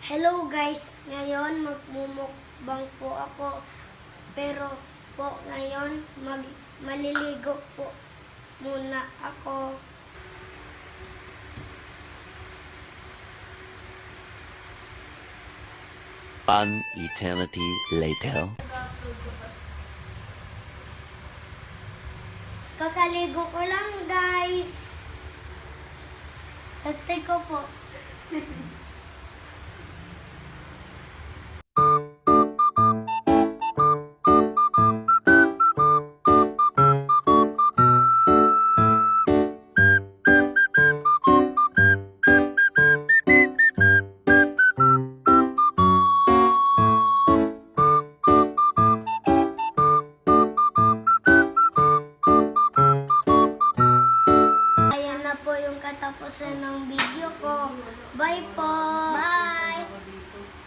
Hello guys, ngayon magmumukbang po ako. Pero po ngayon maliligo po muna ako. One eternity later. Kakaligo ko lang guys. Tatay ko po. Ayan na po yung katapusan ng video ko. Bye po! Bye!